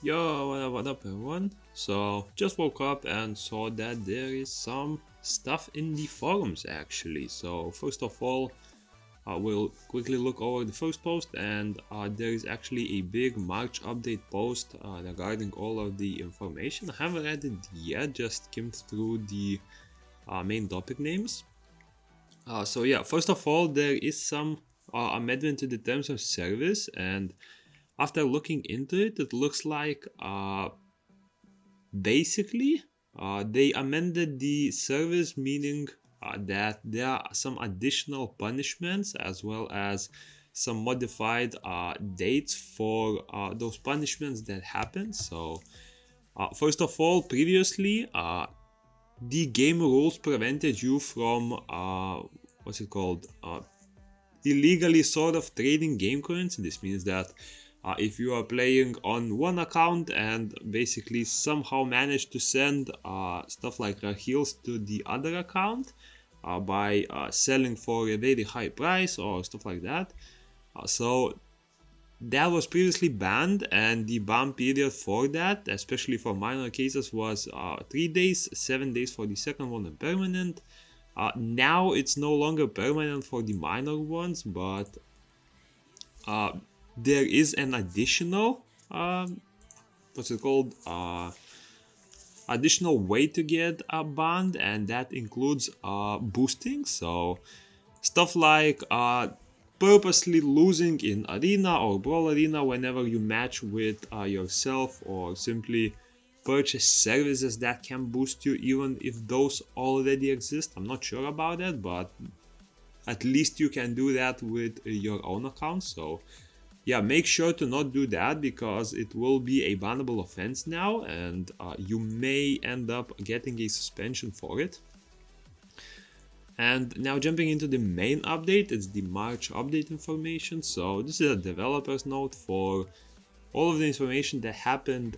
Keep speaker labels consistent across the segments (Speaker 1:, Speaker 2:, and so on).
Speaker 1: Yo, what up everyone? So, just woke up and saw that there is some stuff in the forums actually. So, first of all, we'll quickly look over the first post, and there is actually a big March update post regarding all of the information. I haven't read it yet, just skimmed through the main topic names. So yeah, first of all, there is some amendment to the terms of service, and after looking into it, it looks like basically they amended the service, meaning that there are some additional punishments as well as some modified dates for those punishments that happen. So first of all, previously the game rules prevented you from what's it called, illegally sort of trading game currency. This means that if you are playing on one account and basically somehow manage to send stuff like heals to the other account by selling for a very high price or stuff like that, so that was previously banned, and the ban period for that, especially for minor cases, was 3 days, 7 days for the second one, and permanent. Now it's no longer permanent for the minor ones, but there is an additional what's it called, additional way to get a band, and that includes boosting. So stuff like purposely losing in arena or brawl arena whenever you match with yourself, or simply purchase services that can boost you even if those already exist. I'm not sure about that, but at least you can do that with your own account. So yeah, make sure to not do that, because it will be a bannable offense now, and you may end up getting a suspension for it. And now jumping into the main update, it's the March update information. So this is a developer's note for all of the information that happened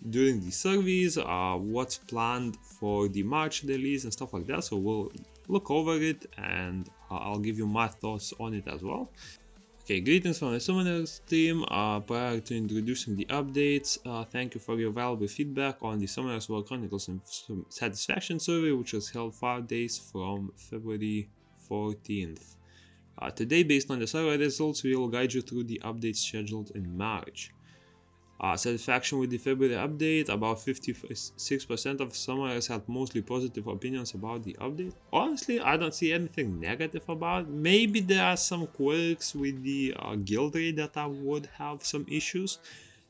Speaker 1: during the surveys, what's planned for the March release and stuff like that. So we'll look over it, and I'll give you my thoughts on it as well. Okay, greetings from the Summoners team. Prior to introducing the updates, thank you for your valuable feedback on the Summoners World Chronicles Satisfaction Survey, which was held 5 days from February 14th. Today, based on the survey results, we will guide you through the updates scheduled in March. Satisfaction with the February update, about 56% of summoners had mostly positive opinions about the update. Honestly, I don't see anything negative about it. Maybe there are some quirks with the guild raid that I would have some issues,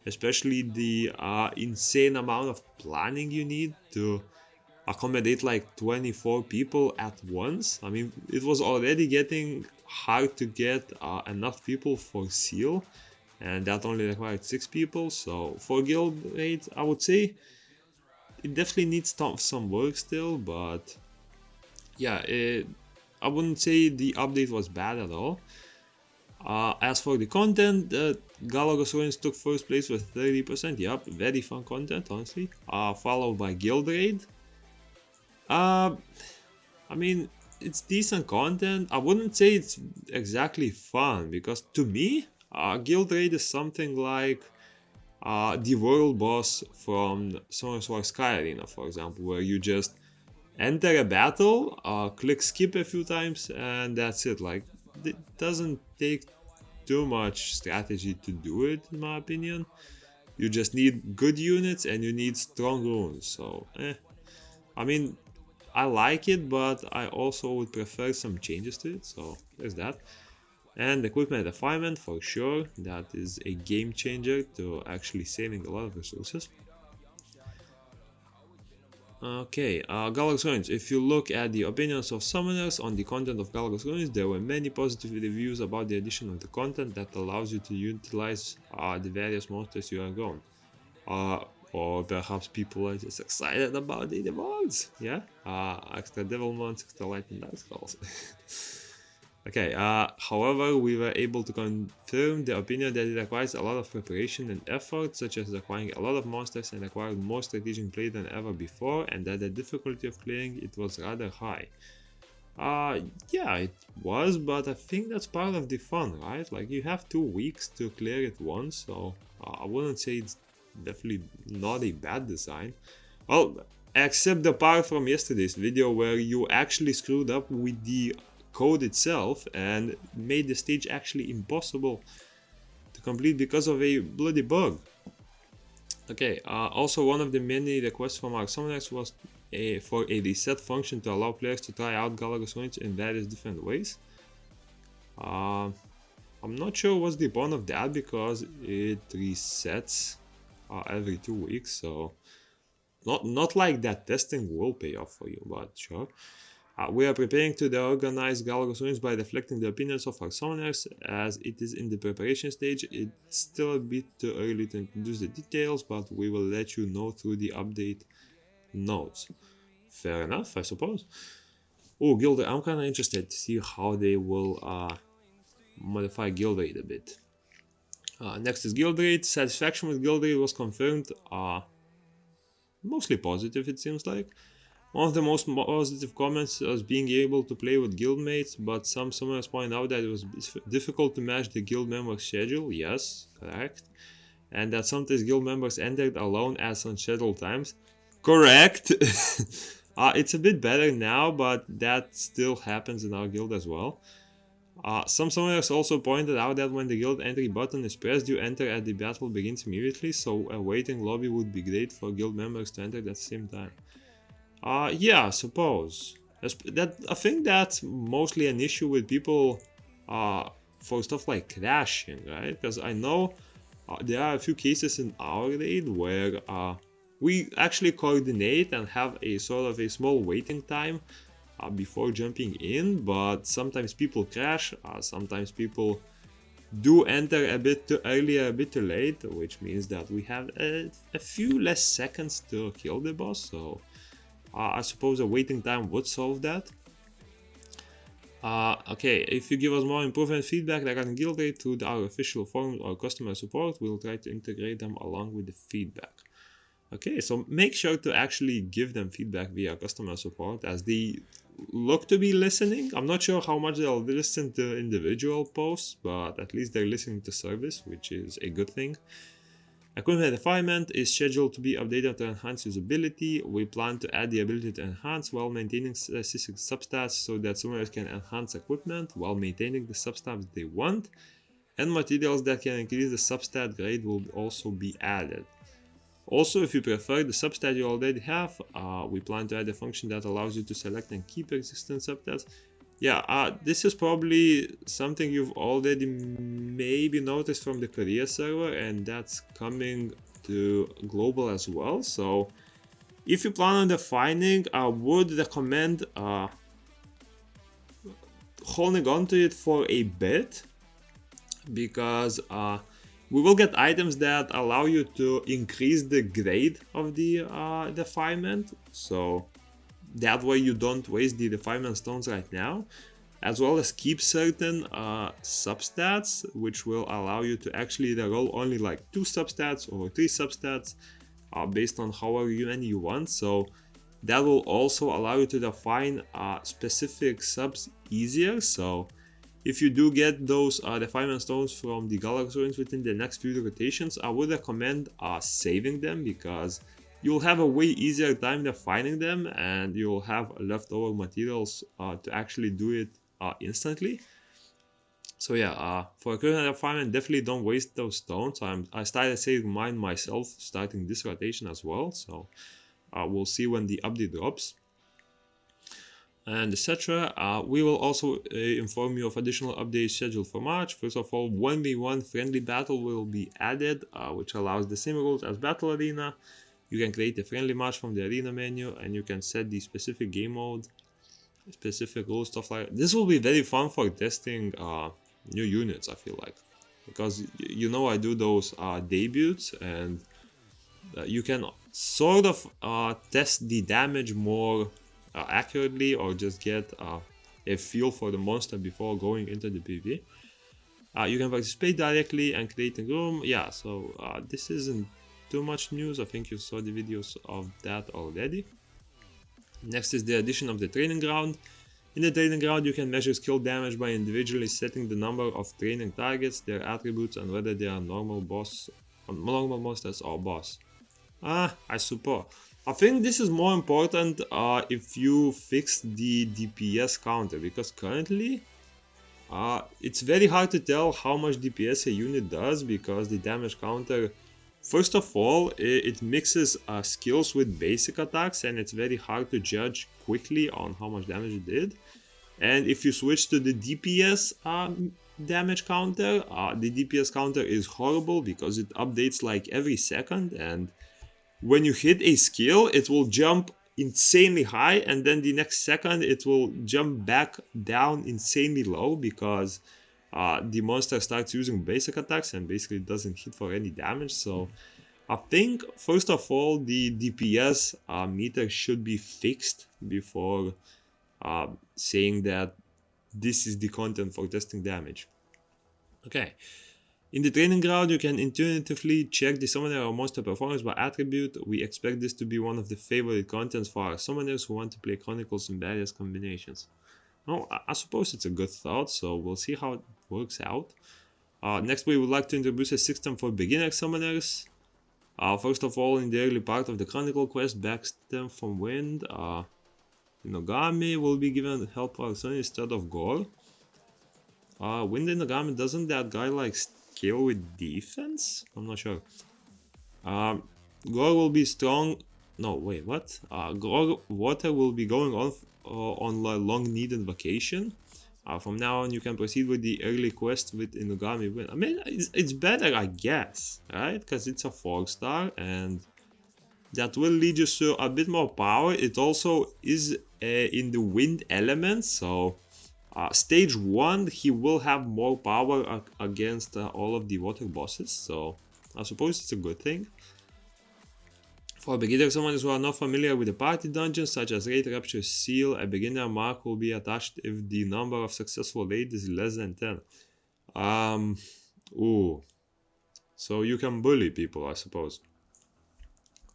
Speaker 1: especially the insane amount of planning you need to accommodate like 24 people at once. I mean, it was already getting hard to get enough people for seal, and that only required 6 people. So for guild raid, I would say it definitely needs some work still, but yeah, I wouldn't say the update was bad at all. As for the content, Galagos Ruins took first place with 30%. Yup, very fun content, honestly. Followed by guild raid. I mean, it's decent content. I wouldn't say it's exactly fun, because to me, guild raid is something like the world boss from Summoners War Sky Arena, for example, where you just enter a battle, click skip a few times, and that's it. Like, it doesn't take too much strategy to do it, in my opinion. You just need good units and you need strong runes. So, I mean, I like it, but I also would prefer some changes to it. So there's that. And equipment refinement, for sure, that is a game changer to actually saving a lot of resources. Okay, Galagos Ruins. If you look at the opinions of summoners on the content of Galagos Ruins, there were many positive reviews about the addition of the content that allows you to utilize the various monsters you are going. Or perhaps people are just excited about the mods. Yeah, extra devil mods, extra light and dark skulls. Okay, however, we were able to confirm the opinion that it requires a lot of preparation and effort, such as acquiring a lot of monsters and acquiring more strategic play than ever before, and that the difficulty of clearing it was rather high. Yeah, it was, but I think that's part of the fun, right? Like, you have 2 weeks to clear it once, so I wouldn't say it's definitely not a bad design. Well, except the part from yesterday's video where you actually screwed up with the code itself and made the stage actually impossible to complete because of a bloody bug. Okay, also one of the many requests from our summoners was for a reset function to allow players to try out galagos runes in various different ways. I'm not sure what's the point of that because it resets every 2 weeks, so not like that testing will pay off for you, but sure. We are preparing to reorganize galagos runes by reflecting the opinions of our summoners. As it is in the preparation stage, it's still a bit too early to introduce the details, but we will let you know through the update notes. Fair enough, I suppose. Oh, guild rate. I'm kind of interested to see how they will modify guild rate a bit. Next is guild rate. Satisfaction with guild rate was confirmed. Mostly positive, it seems like. One of the most positive comments was being able to play with guildmates, but some summoners point out that it was difficult to match the guild member schedule. Yes, correct. And that sometimes guild members entered alone at unscheduled times. Correct. It's a bit better now, but that still happens in our guild as well. Some summoners also pointed out that when the guild entry button is pressed, you enter and the battle begins immediately, so a waiting lobby would be great for guild members to enter at the same time. Yeah, I suppose. I think that's mostly an issue with people for stuff like crashing, right? Because I know there are a few cases in our raid where we actually coordinate and have a sort of a small waiting time before jumping in, but sometimes people crash, sometimes people do enter a bit too early, a bit too late, which means that we have a few less seconds to kill the boss, so I suppose a waiting time would solve that. Okay, if you give us more improvement feedback regarding guild rate through our official forum or customer support, we'll try to integrate them along with the feedback. Okay, so make sure to actually give them feedback via customer support as they look to be listening. I'm not sure how much they'll listen to individual posts, but at least they're listening to service, which is a good thing. Equipment refinement is scheduled to be updated to enhance usability. We plan to add the ability to enhance while maintaining specific substats so that summoners can enhance equipment while maintaining the substats they want, and materials that can increase the substat grade will also be added. Also, if you prefer the substat you already have, we plan to add a function that allows you to select and keep existing substats. Yeah, this is probably something you've already maybe noticed from the Korea server, and that's coming to global as well. So if you plan on defining, I would recommend holding on to it for a bit, because we will get items that allow you to increase the grade of the refinement, so that way you don't waste the refinement stones right now, as well as keep certain substats, which will allow you to actually roll only like 2 substats or 3 substats based on however many you want. So that will also allow you to define specific subs easier. So if you do get those refinement stones from the galagos runes within the next few rotations, I would recommend saving them, because you'll have a way easier time defining them and you'll have leftover materials to actually do it instantly. So yeah, for equipment refinement, definitely don't waste those stones. I started saving mine myself starting this rotation as well, so we'll see when the update drops. And etc. We will also inform you of additional updates scheduled for March. First of all, 1v1 friendly battle will be added, which allows the same rules as Battle Arena. You can create a friendly match from the arena menu, and you can set the specific game mode, specific rules, stuff like that. This will be very fun for testing new units, I feel like, because you know I do those debuts, and you can sort of test the damage more accurately, or just get a feel for the monster before going into the PvP. You can participate directly and create a room. Yeah, so this isn't too much news. I think you saw the videos of that already. Next is the addition of the training ground. In the training ground, you can measure skill damage by individually setting the number of training targets, their attributes, and whether they are normal boss on normal monsters or boss. I suppose. I think this is more important if you fix the DPS counter, because currently it's very hard to tell how much DPS a unit does, because the damage counter, first of all, it mixes skills with basic attacks, and it's very hard to judge quickly on how much damage it did. And if you switch to the DPS damage counter, the DPS counter is horrible because it updates like every second, and when you hit a skill, it will jump insanely high, and then the next second it will jump back down insanely low, because the monster starts using basic attacks and basically doesn't hit for any damage. So I think first of all the DPS meter should be fixed before saying that this is the content for testing damage. Okay. In the training ground, you can intuitively check the summoner or monster performance by attribute. We expect this to be one of the favorite contents for our summoners who want to play Chronicles in various combinations. No, I suppose it's a good thought, so we'll see how it works out. Next, we would like to introduce a system for beginner summoners. First of all, in the early part of the Chronicle quest, Backstem from Wind, Inogami will be given help for son instead of Gore. Wind Inogami, doesn't that guy like scale with defense? I'm not sure. Gore will be strong. No, wait, what? Gore Water will be going on a long-needed vacation. From now on, you can proceed with the early quest with Inogami Wind. I mean, it's better, I guess, right? Because it's a 4-star, and that will lead you to a bit more power. It also is in the wind element, so stage 1 he will have more power against all of the water bosses, so I suppose it's a good thing. For beginner summoners who are not familiar with the party dungeons such as Raid Rupture Seal, a beginner mark will be attached if the number of successful raids is less than 10. So you can bully people, I suppose.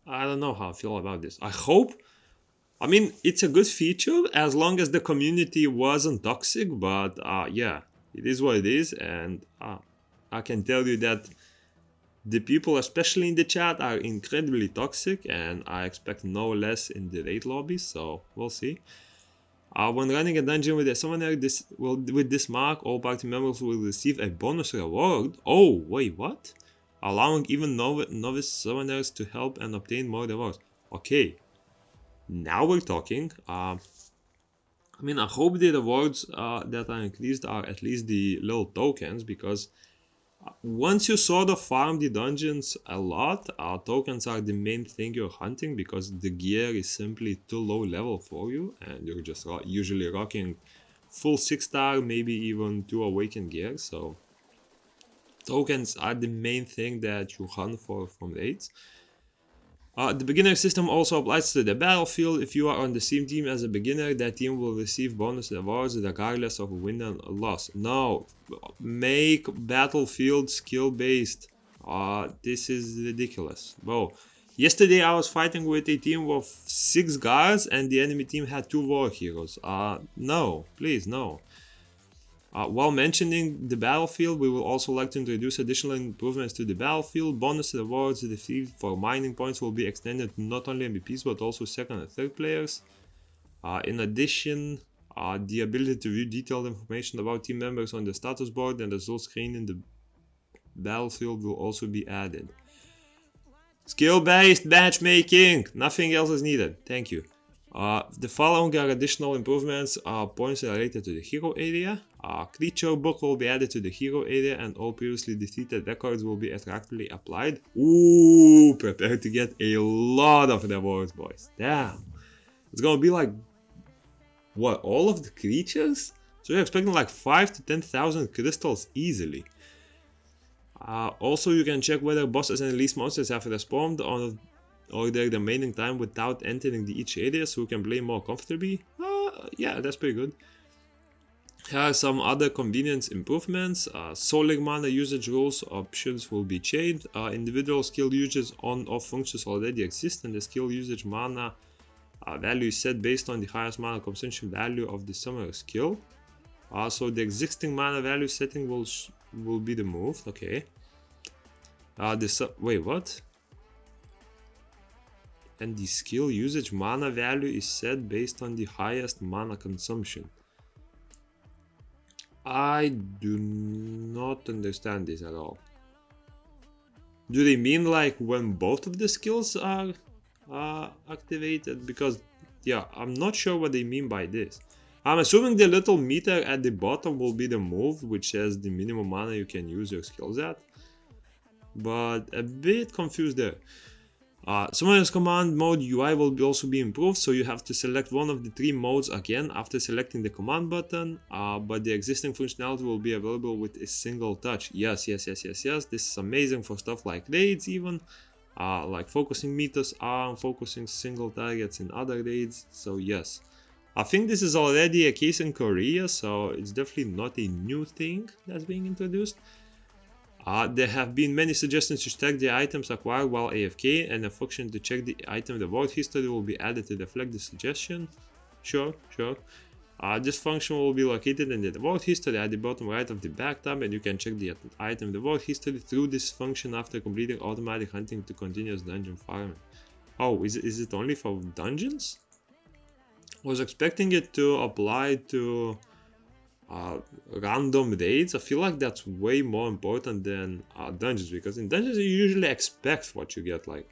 Speaker 1: I don't know how I feel about this. I mean, it's a good feature as long as the community wasn't toxic, but yeah, it is what it is, and I can tell you that the people, especially in the chat, are incredibly toxic, and I expect no less in the raid lobby, so we'll see. When running a dungeon with a summoner, with this mark, all party members will receive a bonus reward. Oh, wait, what? Allowing even novice summoners to help and obtain more rewards. Okay. Now we're talking. I mean, I hope the rewards that are increased are at least the little tokens, because once you sort of farm the dungeons a lot, tokens are the main thing you're hunting, because the gear is simply too low level for you, and you're just usually rocking full 6-star, maybe even 2 awakened gear, so tokens are the main thing that you hunt for from raids. The beginner system also applies to the battlefield. If you are on the same team as a beginner, that team will receive bonus rewards regardless of win and loss. No, make battlefield skill based. This is ridiculous. Bro, yesterday I was fighting with a team of 6 guards and the enemy team had 2 war heroes. No, please, no. While mentioning the battlefield, we will also like to introduce additional improvements to the battlefield. Bonus rewards received for mining points will be extended to not only MVPs but also second and third players. In addition, the ability to view detailed information about team members on the status board and the result screen in the battlefield will also be added. Skill-based matchmaking! Nothing else is needed. Thank you. The following are additional improvements. Points related to the hero area. Creature book will be added to the hero area, and all previously defeated records will be retroactively applied. Ooh, prepare to get a lot of rewards, boys. Damn. It's gonna be like, what, all of the creatures? So you're expecting like 5 to 10,000 crystals easily. Also, you can check whether bosses and release monsters have respawned or their remaining time without entering each area, so you can play more comfortably. Yeah, that's pretty good. Here are some other convenience improvements. Solar mana usage rules options will be changed. Individual skill usage on-off functions already exist, and the skill usage mana value is set based on the highest mana consumption value of the summoner skill. So the existing mana value setting will be removed. Okay. Wait, what? And the skill usage mana value is set based on the highest mana consumption. I do not understand this at all. Do they mean like when both of the skills are activated? Because yeah, I'm not sure what they mean by this. I'm assuming the little meter at the bottom will be the move, which says the minimum mana you can use your skills at. But a bit confused there. Summoner's command mode UI will also be improved, so you have to select one of the 3 modes again after selecting the command button, but the existing functionality will be available with a single touch. Yes, this is amazing for stuff like raids even, like focusing metus, focusing single targets in other raids, so yes. I think this is already a case in Korea, so it's definitely not a new thing that's being introduced. There have been many suggestions to check the items acquired while AFK, and a function to check the item reward history will be added to reflect the suggestion. Sure. This function will be located in the reward history at the bottom right of the back tab, and you can check the item reward history through this function after completing automatic hunting to continuous dungeon farming. Oh, is it only for dungeons? I was expecting it to apply to random raids. I feel like that's way more important than dungeons, because in dungeons you usually expect what you get. Like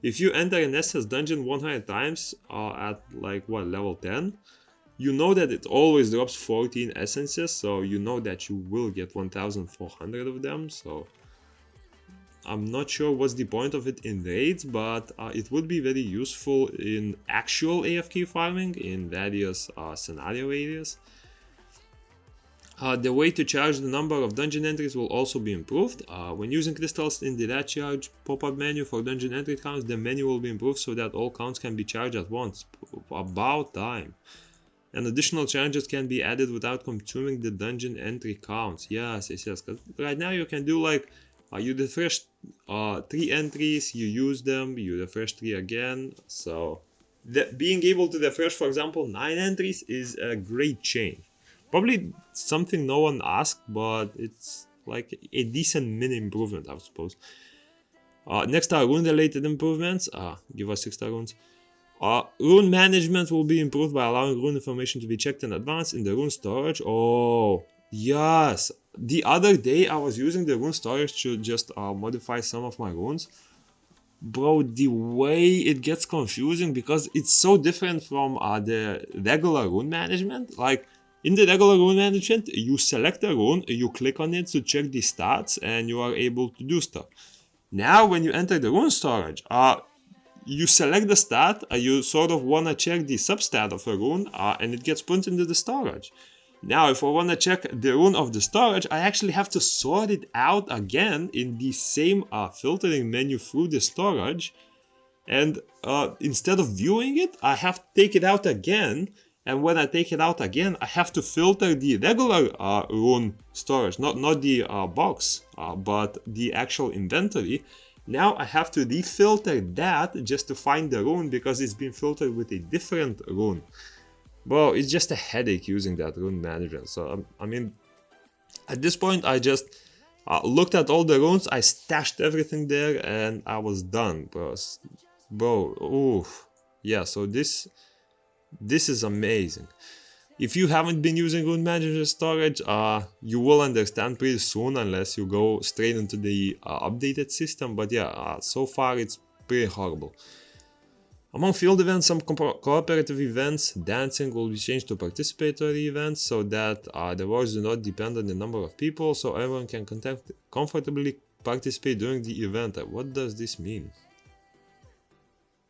Speaker 1: if you enter an SS dungeon 100 times at like what, level 10, you know that it always drops 14 essences, so you know that you will get 1400 of them. So I'm not sure what's the point of it in raids, but it would be very useful in actual AFK farming in various scenario areas. The way to charge the number of dungeon entries will also be improved. When using crystals in the recharge pop-up menu for dungeon entry counts, the menu will be improved so that all counts can be charged at once. About time. And additional charges can be added without consuming the dungeon entry counts. Yes. Because right now you can do like, you refresh 3 entries, you use them, you refresh 3 again. So being able to refresh, for example, 9 entries is a great change. Probably something no one asked, but it's like a decent mini improvement, I suppose. Next are rune related improvements. Give us 6-star runes. Rune management will be improved by allowing rune information to be checked in advance in the rune storage. Oh, yes. The other day I was using the rune storage to just modify some of my runes. Bro, the way it gets confusing because it's so different from the regular rune management. Like, in the regular rune management, you select a rune, you click on it to check the stats, and you are able to do stuff. Now, when you enter the rune storage, you select the stat, you sort of want to check the substat of a rune, and it gets put into the storage. Now, if I want to check the rune of the storage, I actually have to sort it out again in the same filtering menu through the storage. And instead of viewing it, I have to take it out again. And when I take it out again, I have to filter the regular rune storage, not the box, but the actual inventory. Now I have to refilter that just to find the rune because it's been filtered with a different rune. Bro, it's just a headache using that rune management. So, I mean, at this point, I just looked at all the runes, I stashed everything there, and I was done, bro. Oof. Yeah, so this is amazing. If you haven't been using rune management storage, you will understand pretty soon unless you go straight into the updated system. But yeah, so far it's pretty horrible. Among field events, some cooperative events, dancing will be changed to participatory events so that the rewards do not depend on the number of people, so everyone can comfortably participate during the event. What does this mean?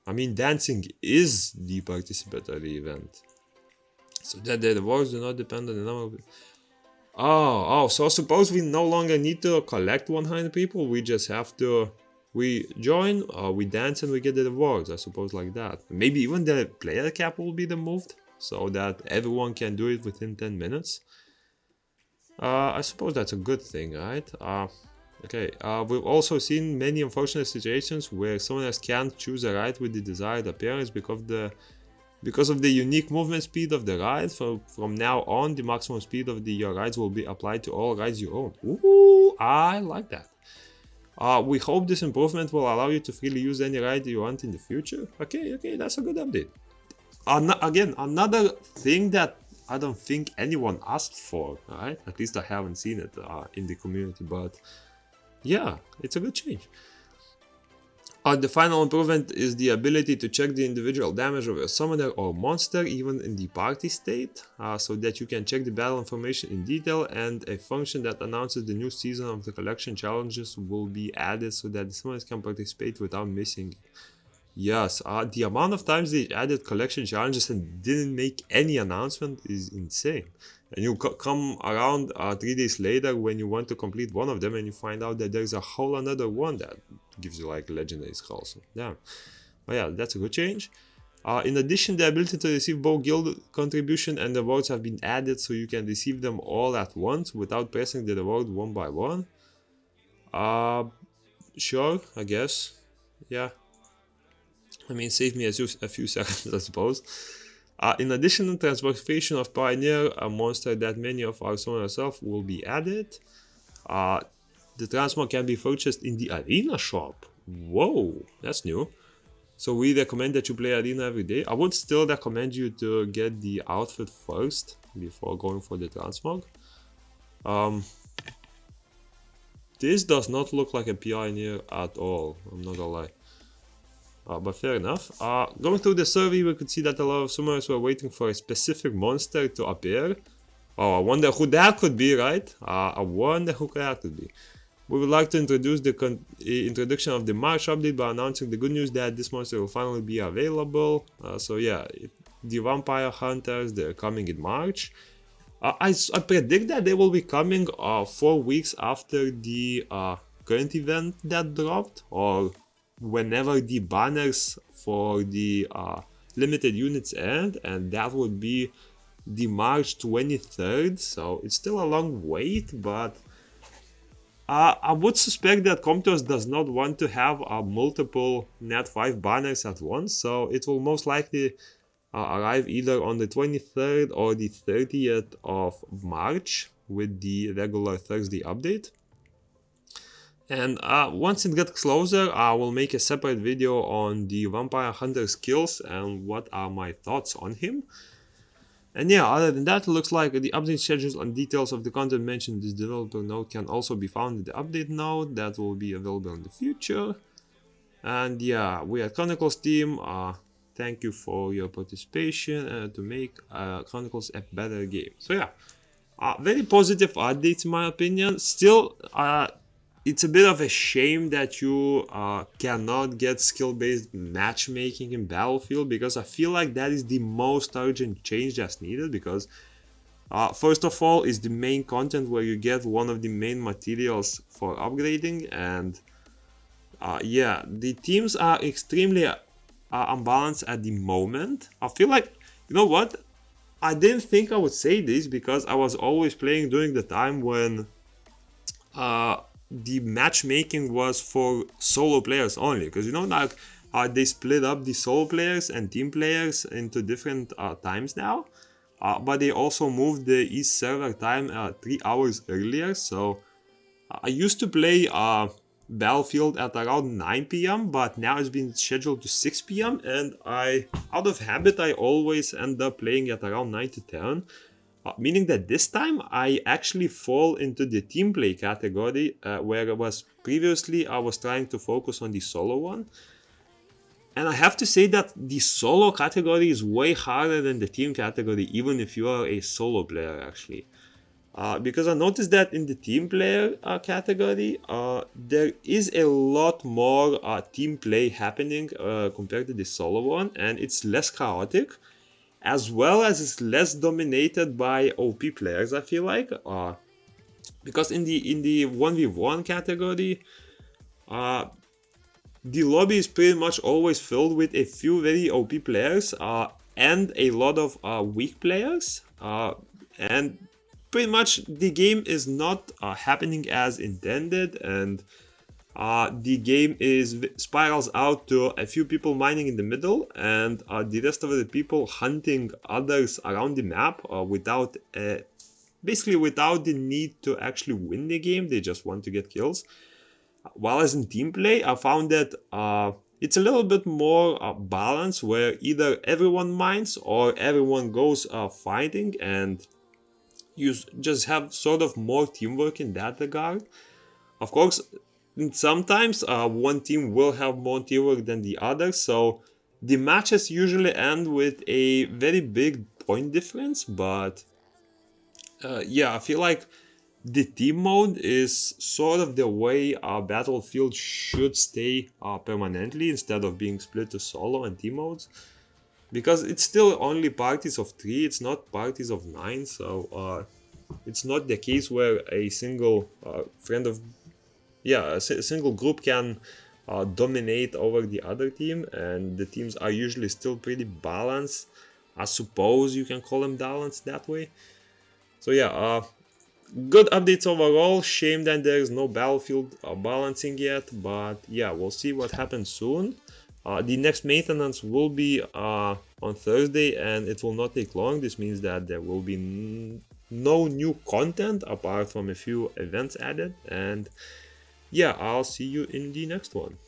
Speaker 1: I mean, dancing is the participatory event. So that the rewards do not depend on the number of people. Oh, so suppose we no longer need to collect 100 people, we just have to, we join, we dance and we get the rewards, I suppose, like that. Maybe even the player cap will be removed, so that everyone can do it within 10 minutes. I suppose that's a good thing, right? Okay, we've also seen many unfortunate situations where someone can't choose a ride with the desired appearance because of the unique movement speed of the ride. From now on, the maximum speed of your rides will be applied to all rides you own. Ooh, I like that. We hope this improvement will allow you to freely use any ride you want in the future. Okay, that's a good update. Again, another thing that I don't think anyone asked for, right? At least I haven't seen it in the community, but yeah, it's a good change. The final improvement is the ability to check the individual damage of a summoner or monster even in the party state, so that you can check the battle information in detail, and a function that announces the new season of the collection challenges will be added so that the summoners can participate without missing it. Yes, the amount of times they added collection challenges and didn't make any announcement is insane. And you come around 3 days later when you want to complete one of them and you find out that there's a whole another one that gives you like legendary skulls. So, damn. But yeah, that's a good change. In addition, the ability to receive both guild contribution and rewards have been added so you can receive them all at once without pressing the reward one by one. Sure, I guess. Yeah. I mean, save me a few seconds, I suppose. In addition, transportation of Pioneer, a monster that many of our summoners ourselves, will be added. The transmog can be purchased in the Arena shop. Whoa, that's new. So we recommend that you play Arena every day. I would still recommend you to get the outfit first before going for the transmog. This does not look like a Pioneer at all, I'm not gonna lie. But fair enough. Going through the survey, we could see that a lot of summoners were waiting for a specific monster to appear. Oh, I wonder who that could be, right? I wonder who that could be. We would like to introduce the introduction of the March update by announcing the good news that this monster will finally be available. So yeah, the Vampire Hunters, they're coming in March. I predict that they will be coming 4 weeks after the current event that dropped, or whenever the banners for the limited units end, and that would be the March 23rd. So it's still a long wait, but I would suspect that Comtos does not want to have multiple Nat 5 banners at once, so it will most likely arrive either on the 23rd or the 30th of March with the regular Thursday update. And once it gets closer, I will make a separate video on the Vampire Hunter skills and what are my thoughts on him. And yeah, other than that, it looks like the update schedules and details of the content mentioned in this developer note can also be found in the update note that will be available in the future. And yeah, we at Chronicles team, thank you for your participation to make Chronicles a better game. So yeah, very positive updates in my opinion. Still, it's a bit of a shame that you cannot get skill-based matchmaking in Battlefield, because I feel like that is the most urgent change that's needed, because first of all is the main content where you get one of the main materials for upgrading, and yeah, the teams are extremely unbalanced at the moment. I feel like, you know what, I didn't think I would say this because I was always playing during the time when the matchmaking was for solo players only, because you know, like they split up the solo players and team players into different times now, but they also moved the East server time 3 hours earlier. So I used to play Battlefield at around 9 PM, but now it's been scheduled to 6 PM, and out of habit I always end up playing at around 9 to 10. Meaning that this time I actually fall into the team play category, where previously I was trying to focus on the solo one. And I have to say that the solo category is way harder than the team category, even if you are a solo player actually. Because I noticed that in the team player category, there is a lot more team play happening compared to the solo one, and it's less chaotic, as well as it's less dominated by OP players, I feel like. Because in the 1v1 category, the lobby is pretty much always filled with a few very OP players and a lot of weak players, and pretty much the game is not happening as intended, and the game spirals out to a few people mining in the middle, and the rest of the people hunting others around the map basically without the need to actually win the game. They just want to get kills. While as in team play, I found that it's a little bit more balanced, where either everyone minds or everyone goes fighting, and you just have sort of more teamwork in that regard. Of course, sometimes one team will have more teamwork than the other, so the matches usually end with a very big point difference. But yeah, I feel like the team mode is sort of the way a battlefield should stay permanently, instead of being split to solo and team modes, because it's still only parties of 3, it's not parties of 9. So it's not the case where a single a single group can dominate over the other team, and the teams are usually still pretty balanced. I suppose you can call them balanced that way. So yeah, good updates overall. Shame that there is no battlefield balancing yet, but yeah, we'll see what happens soon. The next maintenance will be on Thursday, and it will not take long. This means that there will be no new content apart from a few events added, and yeah, I'll see you in the next one.